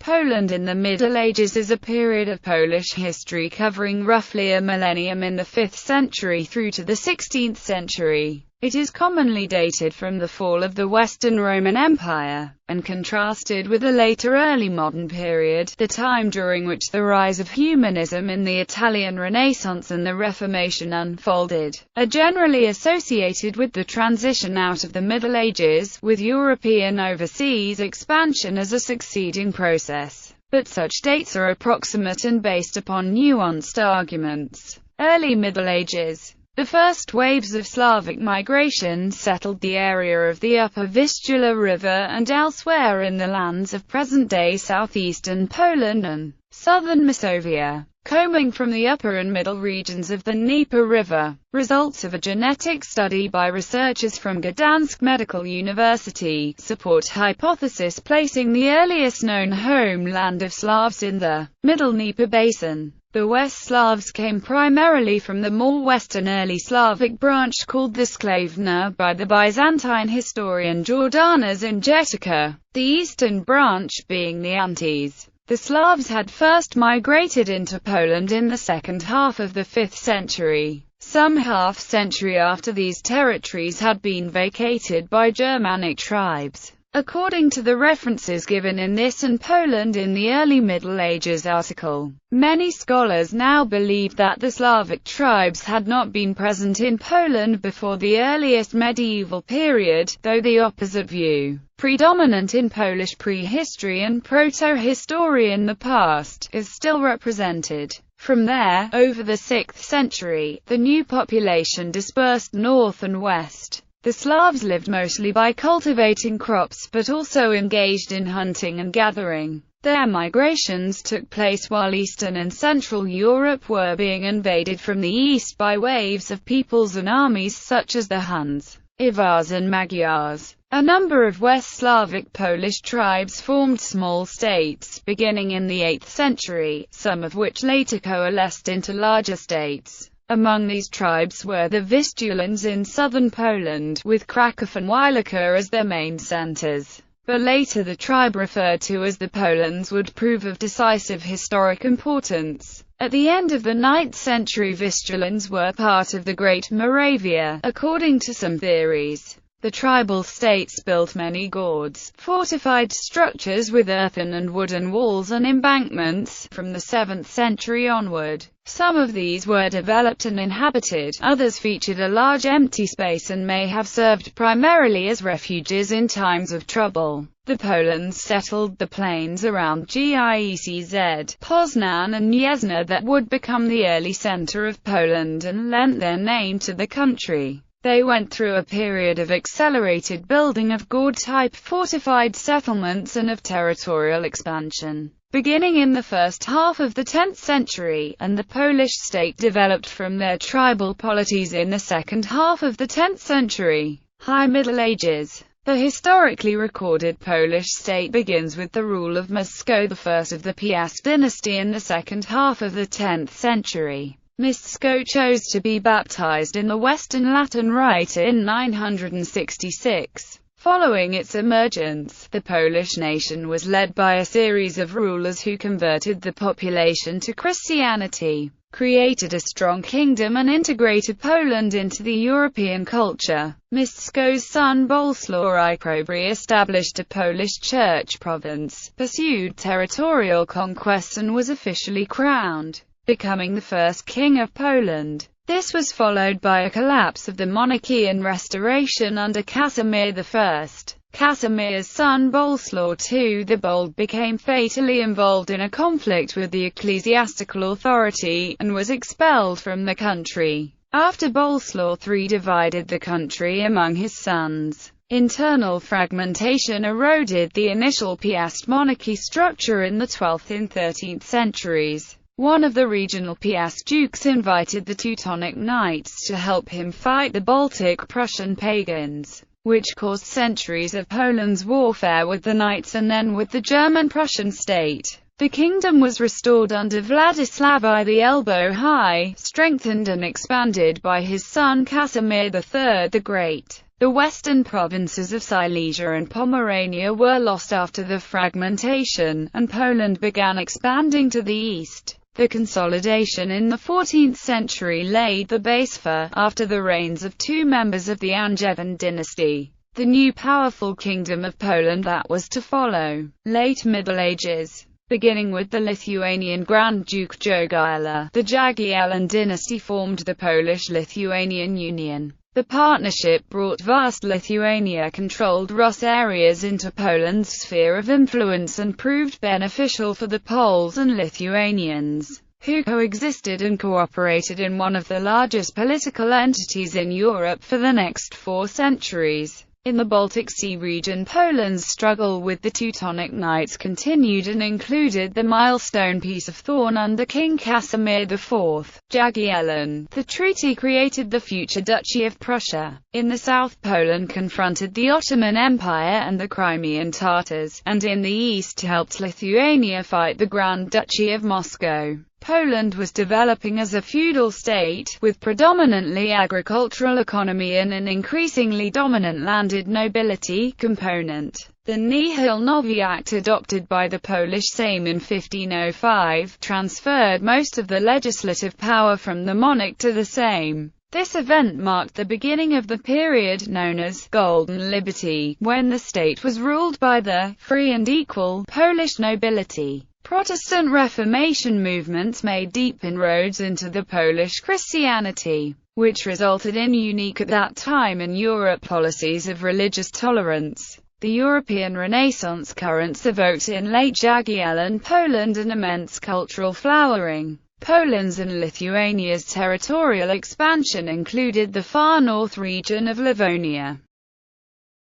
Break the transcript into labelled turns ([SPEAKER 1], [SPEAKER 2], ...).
[SPEAKER 1] Poland in the Middle Ages is a period of Polish history covering roughly a millennium in the 5th century through to the 16th century. It is commonly dated from the fall of the Western Roman Empire, and contrasted with the later early modern period, the time during which the rise of humanism in the Italian Renaissance and the Reformation unfolded, are generally associated with the transition out of the Middle Ages, with European overseas expansion as a succeeding process. But such dates are approximate and based upon nuanced arguments. Early Middle Ages. The first waves of Slavic migration settled the area of the upper Vistula River and elsewhere in the lands of present-day southeastern Poland and southern Masovia, coming from the upper and middle regions of the Dnieper River. Results of a genetic study by researchers from Gdansk Medical University support hypothesis placing the earliest known homeland of Slavs in the Middle Dnieper Basin. The West Slavs came primarily from the more western early Slavic branch called the Sklavna by the Byzantine historian Jordanes Ingetica, the eastern branch being the Antes. The Slavs had first migrated into Poland in the second half of the 5th century, some half-century after these territories had been vacated by Germanic tribes. According to the references given in this and Poland in the Early Middle Ages article, many scholars now believe that the Slavic tribes had not been present in Poland before the earliest medieval period, though the opposite view, predominant in Polish prehistory and proto-history in the past, is still represented. From there, over the 6th century, the new population dispersed north and west. The Slavs lived mostly by cultivating crops but also engaged in hunting and gathering. Their migrations took place while Eastern and Central Europe were being invaded from the east by waves of peoples and armies such as the Huns, Avars and Magyars. A number of West Slavic Polish tribes formed small states, beginning in the 8th century, some of which later coalesced into larger states. Among these tribes were the Vistulans in southern Poland, with Kraków and Wielka as their main centers. But later the tribe referred to as the Polans would prove of decisive historic importance. At the end of the 9th century, Vistulans were part of the Great Moravia, according to some theories. The tribal states built many gords, fortified structures with earthen and wooden walls and embankments, from the 7th century onward. Some of these were developed and inhabited, others featured a large empty space and may have served primarily as refuges in times of trouble. The Polans settled the plains around Giecz, Poznan and Gniezno that would become the early center of Poland and lent their name to the country. They went through a period of accelerated building of gourd-type fortified settlements and of territorial expansion, beginning in the first half of the 10th century, and the Polish state developed from their tribal polities in the second half of the 10th century. High Middle Ages. The historically recorded Polish state begins with the rule of Mieszko I of the Piast dynasty in the second half of the 10th century. Mieszko chose to be baptized in the Western Latin Rite in 966. Following its emergence, the Polish nation was led by a series of rulers who converted the population to Christianity, created a strong kingdom and integrated Poland into the European culture. Mieszko's son Bolesław I Probry established a Polish church province, pursued territorial conquests and was officially crowned, becoming the first king of Poland. This was followed by a collapse of the monarchy and restoration under Casimir I. Casimir's son Bolesław II the Bold became fatally involved in a conflict with the ecclesiastical authority, and was expelled from the country. After Bolesław III divided the country among his sons, internal fragmentation eroded the initial Piast monarchy structure in the 12th and 13th centuries. One of the regional Piast dukes invited the Teutonic Knights to help him fight the Baltic Prussian pagans, which caused centuries of Poland's warfare with the Knights and then with the German-Prussian state. The kingdom was restored under Vladislav I the Elbow High, strengthened and expanded by his son Casimir III the Great. The western provinces of Silesia and Pomerania were lost after the fragmentation, and Poland began expanding to the east. The consolidation in the 14th century laid the base for, after the reigns of two members of the Angevin dynasty, the new powerful Kingdom of Poland that was to follow. Late Middle Ages. Beginning with the Lithuanian Grand Duke Jogaila, the Jagiellon dynasty formed the Polish-Lithuanian Union. The partnership brought vast Lithuania-controlled Rus areas into Poland's sphere of influence and proved beneficial for the Poles and Lithuanians, who coexisted and cooperated in one of the largest political entities in Europe for the next 4 centuries. In the Baltic Sea region, Poland's struggle with the Teutonic Knights continued and included the milestone Peace of Thorn under King Casimir IV Jagiellon. The treaty created the future Duchy of Prussia. In the south, Poland confronted the Ottoman Empire and the Crimean Tatars, and in the east helped Lithuania fight the Grand Duchy of Moscow. Poland was developing as a feudal state, with predominantly agricultural economy and an increasingly dominant landed nobility component. The Nihil Novi Act adopted by the Polish Sejm in 1505 transferred most of the legislative power from the monarch to the Sejm. This event marked the beginning of the period known as Golden Liberty, when the state was ruled by the free and equal Polish nobility. Protestant Reformation movements made deep inroads into the Polish Christianity, which resulted in unique at that time in Europe policies of religious tolerance. The European Renaissance currents evoked in late Jagiellon Poland an immense cultural flowering. Poland's and Lithuania's territorial expansion included the far north region of Livonia,